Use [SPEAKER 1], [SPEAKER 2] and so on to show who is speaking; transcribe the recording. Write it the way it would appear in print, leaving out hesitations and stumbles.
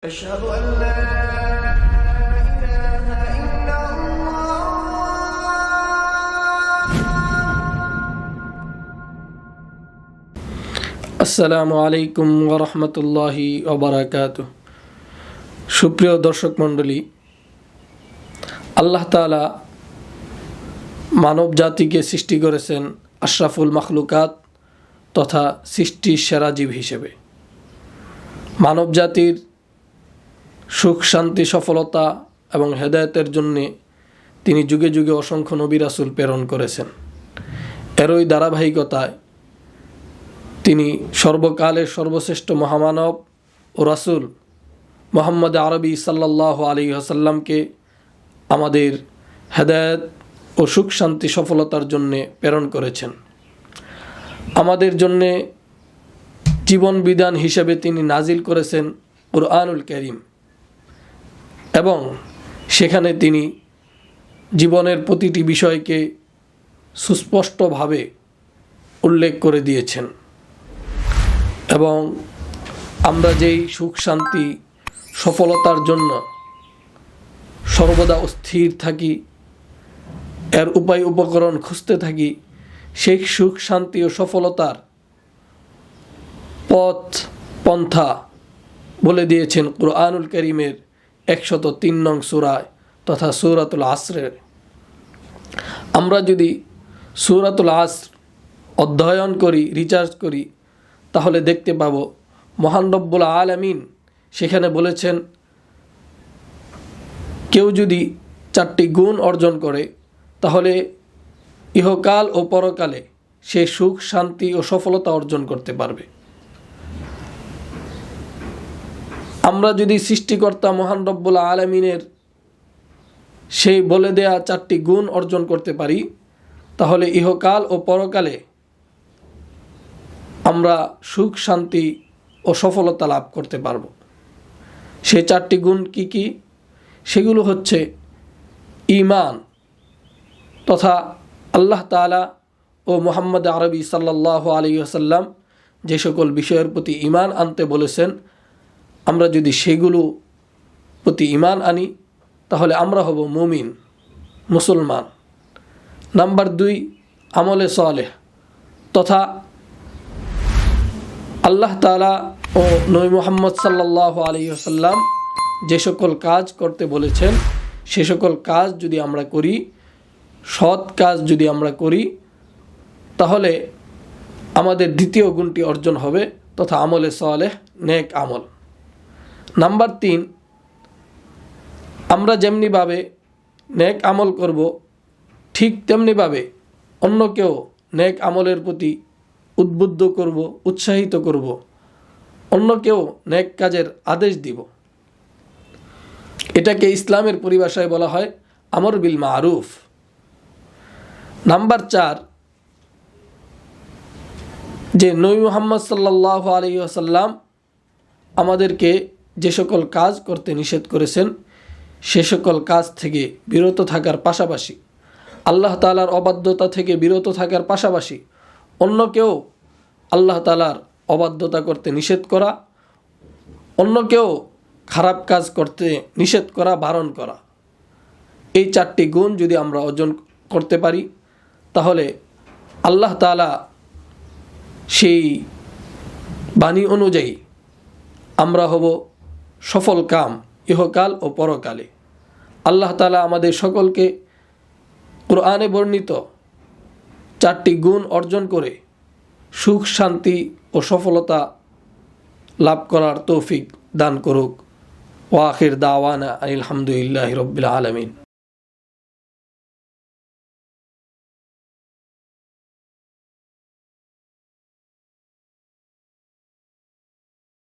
[SPEAKER 1] أشهد أن لا إله إلا الله।
[SPEAKER 2] আসসালামু আলাইকুম ওয়া রাহমাতুল্লাহি ওয়া বারাকাতুহু। সুপ্রিয় দর্শক মণ্ডলী, আল্লাহ তাআলা মানব জাতিকে সৃষ্টি করেছেন আশরাফুল মাখলুকাত তথা সৃষ্টির সেরা জীব হিসেবে। মানব জাতির সুখ শান্তি সফলতা এবং হেদায়েতের জন্যে তিনি যুগে যুগে অসংখ্য নবী রাসূল প্রেরণ করেছেন। এরই ধারাবাহিকতায় তিনি সর্বকালের সর্বশ্রেষ্ঠ মহামানব ও রাসূল মুহাম্মদ আরবি সাল্লাল্লাহু আলাইহি ওয়াসাল্লামকে আমাদের হেদায়েত ও সুখ শান্তি সফলতার জন্যে প্রেরণ করেছেন। আমাদের জন্যে জীবন বিধান হিসেবে তিনি নাজিল করেছেন কুরআনুল কারীম এবং সেখানে তিনি জীবনের প্রতিটি বিষয়কে সুস্পষ্টভাবে উল্লেখ করে দিয়েছেন এবং আমরা যেই সুখ শান্তি সফলতার জন্য সর্বদা অস্থির থাকি, এর উপায় উপকরণ খুঁজতে থাকি, সেই সুখ শান্তি ও সফলতার পথ পন্থা বলে দিয়েছেন কুরআনুল কারীমের 103 নং সূরায় তথা সূরাতুল আসরের। আমরা যদি সূরাতুল আসর অধ্যয়ন করি, রিসার্চ করি, তাহলে দেখতে পাব মহান রব্বুল আলামিন সেখানে বলেছেন কেউ যদি 4টি গুণ অর্জন করে তাহলে ইহকাল ও পরকালে সে সুখ শান্তি ও সফলতা অর্জন করতে পারবে। আমরা যদি সৃষ্টিকর্তা মহান রব্বুল আলামিনের সেই বলে দেয়া 4টি গুণ অর্জন করতে পারি তাহলে ইহকাল ও পরকালে আমরা সুখ শান্তি ও সফলতা লাভ করতে পারব। সেই 4টি গুণ কি কি? সেগুলো হচ্ছে ঈমান তথা আল্লাহ তাআলা ও মুহাম্মদ আরবি সাল্লাল্লাহু আলাইহি ওয়াসাল্লাম যে সকল বিষয়ের প্রতি ঈমান আনতে বলেছেন, আমরা যদি সেগুলো প্রতি ঈমান আনি তাহলে আমরা হব মুমিন, মুসলমান। নাম্বার 2, আমলে সালেহ তথা আল্লাহ তাআলা ও নবী মুহাম্মদ সাল্লাল্লাহু আলাইহি ওয়াসাল্লাম যে সকল কাজ করতে বলেছেন সে সকল কাজ যদি আমরা করি, সৎ কাজ যদি আমরা করি, তাহলে আমাদের দ্বিতীয় গুণটি অর্জন হবে তথা আমলে সালেহ, নেক আমল। নাম্বার 3, আমরা যেমনিভাবে নেক আমল করব ঠিক তেমনিভাবে অন্যকেও নেক আমলের প্রতি উদ্বুদ্ধ করব, উৎসাহিত করব, অন্যকেও নেক কাজের আদেশ দিব। এটাকে ইসলামের পরিভাষায় বলা হয় আমর বিল মারুফ। নাম্বার 4, যে নবী মুহাম্মদ সাল্লাল্লাহু আলাইহি ওয়াসাল্লাম আমাদেরকে যে সকল কাজ করতে নিষেধ করেছেন সে সকল কাজ থেকে বিরত থাকার পাশাপাশি, আল্লাহ তাআলার অবাধ্যতা থেকে বিরত থাকার পাশাপাশি অন্যকেও আল্লাহ তাআলার অবাধ্যতা করতে নিষেধ করা, অন্যকেও খারাপ কাজ করতে নিষেধ করা, বারণ করা। এই 4টি গুণ যদি আমরা অর্জন করতে পারি তাহলে আল্লাহ তাআলা সেই বাণী অনুযায়ী আমরা হব সফল কাম ইহকাল ও পরকালে। আল্লাহ তাআলা আমাদের সকলকে কুরআনে বর্ণিত 4টি গুণ অর্জন করে সুখ শান্তি ও সফলতা লাভ করার তৌফিক দান করুক। ওয়া আখির দাওয়ানা আলহামদুলিল্লাহি রাব্বিল আলামিন।